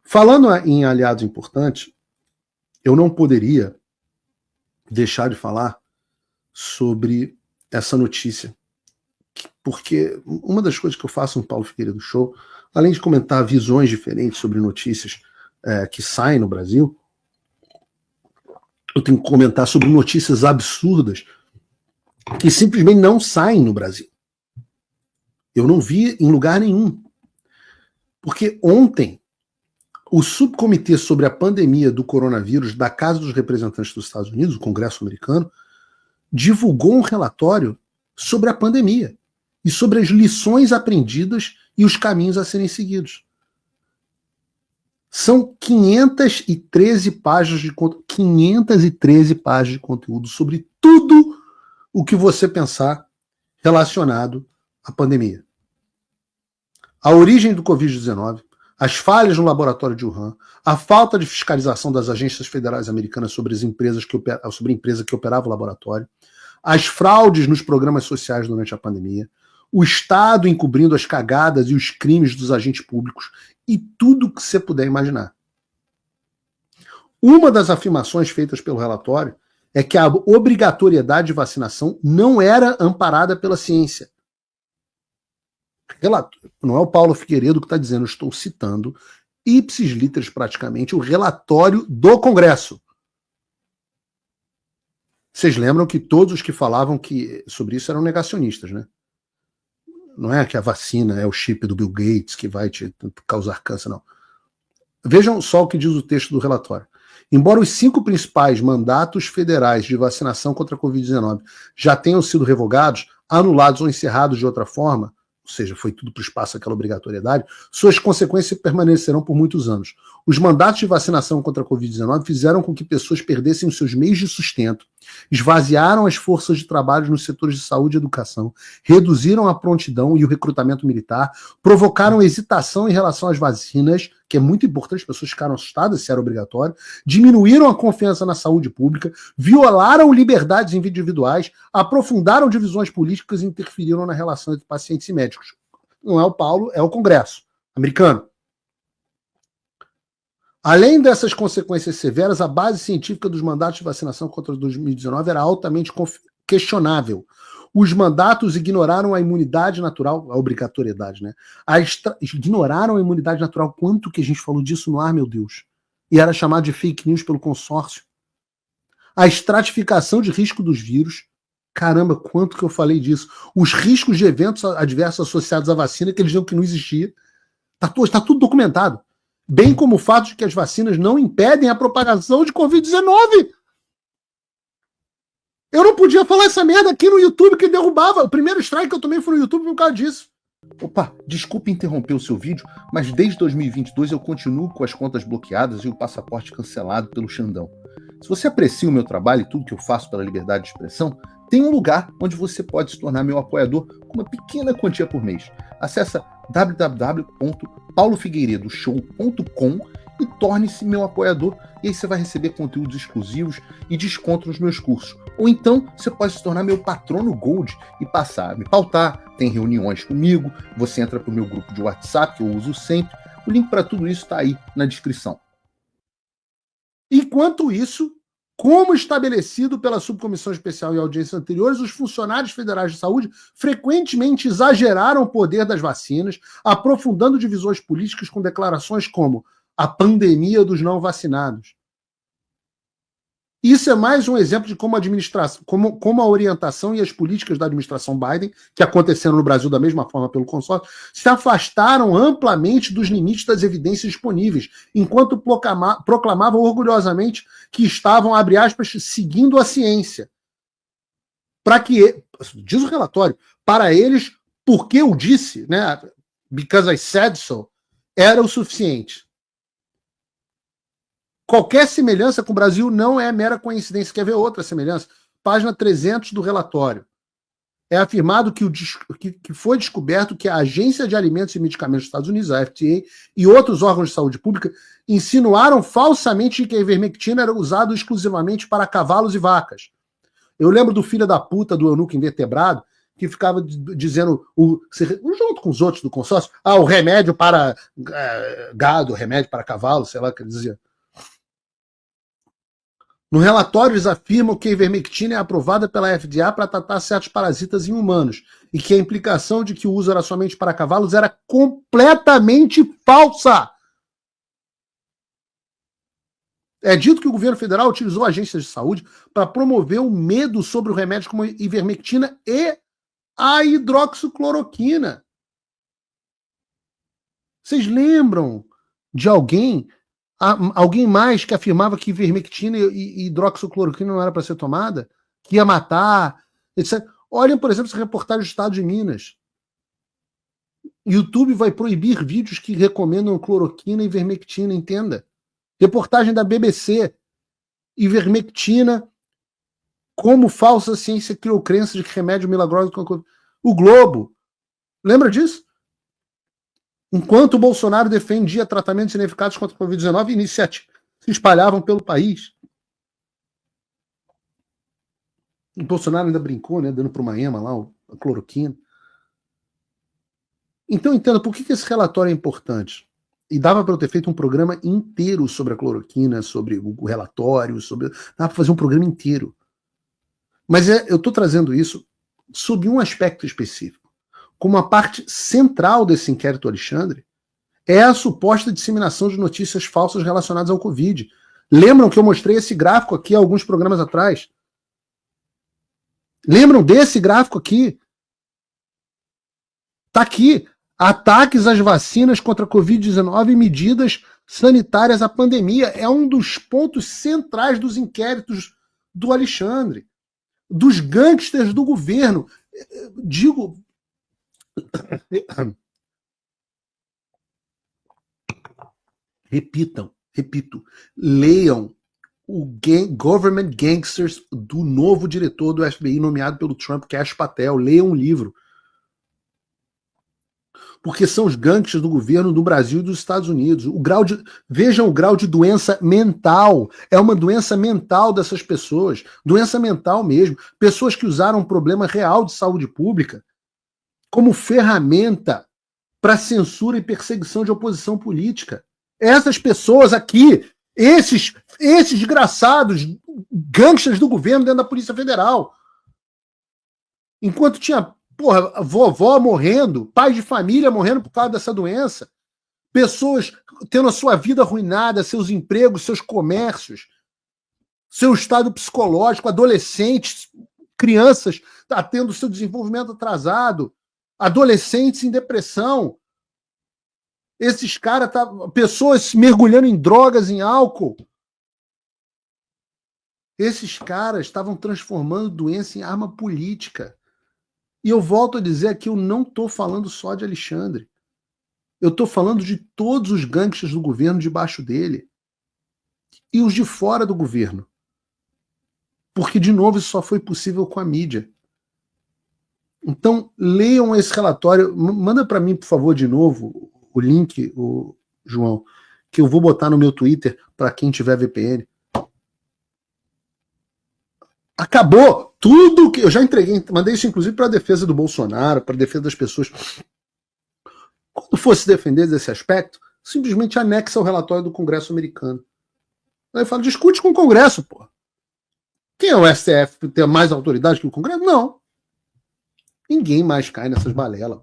Falando em aliados importantes, eu não poderia deixar de falar sobre essa notícia, porque uma das coisas que eu faço no Paulo Figueiredo Show, além de comentar visões diferentes sobre notícias que saem no Brasil, eu tenho que comentar sobre notícias absurdas que simplesmente não saem no Brasil. Eu não vi em lugar nenhum. Porque ontem, o subcomitê sobre a pandemia do coronavírus da Casa dos Representantes dos Estados Unidos, o Congresso americano, divulgou um relatório sobre a pandemia e sobre as lições aprendidas e os caminhos a serem seguidos. São 513 páginas de conteúdo, 513 páginas de conteúdo sobre tudo o que você pensar relacionado à pandemia. A origem do Covid-19, as falhas no laboratório de Wuhan, a falta de fiscalização das agências federais americanas sobre a empresa que operava o laboratório, as fraudes nos programas sociais durante a pandemia, o Estado encobrindo as cagadas e os crimes dos agentes públicos e tudo que você puder imaginar. Uma das afirmações feitas pelo relatório é que a obrigatoriedade de vacinação não era amparada pela ciência. Não é o Paulo Figueiredo que está dizendo, eu estou citando ipsis literis praticamente o relatório do Congresso. Vocês lembram que todos os que falavam sobre isso eram negacionistas, né? Não é que a vacina é o chip do Bill Gates que vai te causar câncer, não. Vejam só o que diz o texto do relatório. Embora os 5 principais mandatos federais de vacinação contra a Covid-19 já tenham sido revogados, anulados ou encerrados de outra forma, ou seja, foi tudo para o espaço aquela obrigatoriedade, suas consequências permanecerão por muitos anos. Os mandatos de vacinação contra a Covid-19 fizeram com que pessoas perdessem os seus meios de sustento, esvaziaram as forças de trabalho nos setores de saúde e educação, reduziram a prontidão e o recrutamento militar, provocaram hesitação em relação às vacinas, que é muito importante, as pessoas ficaram assustadas se era obrigatório, diminuíram a confiança na saúde pública, violaram liberdades individuais, aprofundaram divisões políticas e interferiram na relação entre pacientes e médicos. Não é o Paulo, é o Congresso americano. Além dessas consequências severas, a base científica dos mandatos de vacinação contra 2019 era altamente questionável. Os mandatos ignoraram a imunidade natural, a obrigatoriedade, né? Ignoraram a imunidade natural. Quanto que a gente falou disso no ar, meu Deus? E era chamado de fake news pelo consórcio. A estratificação de risco dos vírus. Caramba, quanto que eu falei disso. Os riscos de eventos adversos associados à vacina, que eles diziam que não existia. Está tudo documentado. Bem como o fato de que as vacinas não impedem a propagação de Covid-19. Eu não podia falar essa merda aqui no YouTube que derrubava. O primeiro strike que eu tomei foi no YouTube por causa disso. Opa, desculpe interromper o seu vídeo, mas desde 2022 eu continuo com as contas bloqueadas e o passaporte cancelado pelo Xandão. Se você aprecia o meu trabalho e tudo que eu faço pela liberdade de expressão, tem um lugar onde você pode se tornar meu apoiador com uma pequena quantia por mês. Acesse www.paulofigueiredoshow.com e torne-se meu apoiador, e aí você vai receber conteúdos exclusivos e desconto nos meus cursos. Ou então você pode se tornar meu patrono Gold e passar a me pautar, tem reuniões comigo, você entra para o meu grupo de WhatsApp, que eu uso sempre. O link para tudo isso está aí na descrição. Enquanto isso, como estabelecido pela Subcomissão Especial e audiências anteriores, os funcionários federais de saúde frequentemente exageraram o poder das vacinas, aprofundando divisões políticas com declarações como a pandemia dos não vacinados. Isso é mais um exemplo de como a orientação e as políticas da administração Biden, que aconteceram no Brasil da mesma forma pelo consórcio, se afastaram amplamente dos limites das evidências disponíveis, enquanto proclamavam orgulhosamente que estavam, abre aspas, seguindo a ciência. Diz o relatório, para eles, porque eu disse, né, because I said so, era o suficiente. Qualquer semelhança com o Brasil não é mera coincidência. Quer ver outra semelhança? Página 300 do relatório. É afirmado que foi descoberto que a Agência de Alimentos e Medicamentos dos Estados Unidos, a FDA, e outros órgãos de saúde pública insinuaram falsamente que a ivermectina era usada exclusivamente para cavalos e vacas. Eu lembro do filho da puta do eunuco invertebrado que ficava dizendo, junto com os outros do consórcio, o remédio para gado, remédio para cavalo, sei lá o que ele dizia. No relatório, eles afirmam que a ivermectina é aprovada pela FDA para tratar certos parasitas em humanos e que a implicação de que o uso era somente para cavalos era completamente falsa. É dito que o governo federal utilizou agências de saúde para promover o medo sobre o remédio como ivermectina e a hidroxicloroquina. Vocês lembram de alguém mais que afirmava que ivermectina e hidroxicloroquina não era para ser tomada? Que ia matar, etc. Olhem, por exemplo, essa reportagem do Estado de Minas. YouTube vai proibir vídeos que recomendam cloroquina e ivermectina, entenda. Reportagem da BBC. Ivermectina, como falsa ciência criou crença de que remédio milagroso... O Globo. Lembra disso? Enquanto o Bolsonaro defendia tratamentos ineficazes contra a Covid-19, iniciativas se espalhavam pelo país. O Bolsonaro ainda brincou, né, dando para uma ema lá, a cloroquina. Então, entenda por que esse relatório é importante. E dava para eu ter feito um programa inteiro sobre a cloroquina, sobre o relatório, dava para fazer um programa inteiro. Mas eu estou trazendo isso sob um aspecto específico. Como a parte central desse inquérito Alexandre é a suposta disseminação de notícias falsas relacionadas ao Covid. Lembram que eu mostrei esse gráfico aqui há alguns programas atrás? Lembram desse gráfico aqui? Está aqui. Ataques às vacinas contra a Covid-19 e medidas sanitárias à pandemia. É um dos pontos centrais dos inquéritos do Alexandre. Dos gangsters do governo. Digo... Repito, leiam o Government Gangsters do novo diretor do FBI nomeado pelo Trump, Kash Patel. Leiam um livro. Porque são os gangsters do governo do Brasil e dos Estados Unidos. Vejam o grau de doença mental. É uma doença mental dessas pessoas. Doença mental mesmo. Pessoas que usaram um problema real de saúde pública como ferramenta para censura e perseguição de oposição política. Essas pessoas aqui, esses desgraçados gangsters do governo dentro da Polícia Federal. Enquanto tinha, vovó morrendo, pais de família morrendo por causa dessa doença, pessoas tendo a sua vida arruinada, seus empregos, seus comércios, seu estado psicológico, adolescentes, crianças tendo seu desenvolvimento atrasado, adolescentes em depressão. Esses caras, pessoas mergulhando em drogas, em álcool. Esses caras estavam transformando doença em arma política. E eu volto a dizer que eu não estou falando só de Alexandre. Eu estou falando de todos os gangsters do governo debaixo dele. E os de fora do governo. Porque, de novo, isso só foi possível com a mídia. Então, leiam esse relatório. Manda para mim, por favor, de novo, o link, João, que eu vou botar no meu Twitter para quem tiver VPN. Acabou tudo que eu já entreguei, mandei isso inclusive para a defesa do Bolsonaro, para a defesa das pessoas. Quando fosse defender desse aspecto, simplesmente anexa o relatório do Congresso americano. Aí fala, discute com o Congresso, pô. Quem é o STF? Tem mais autoridade que o Congresso? Não. Ninguém mais cai nessas balelas.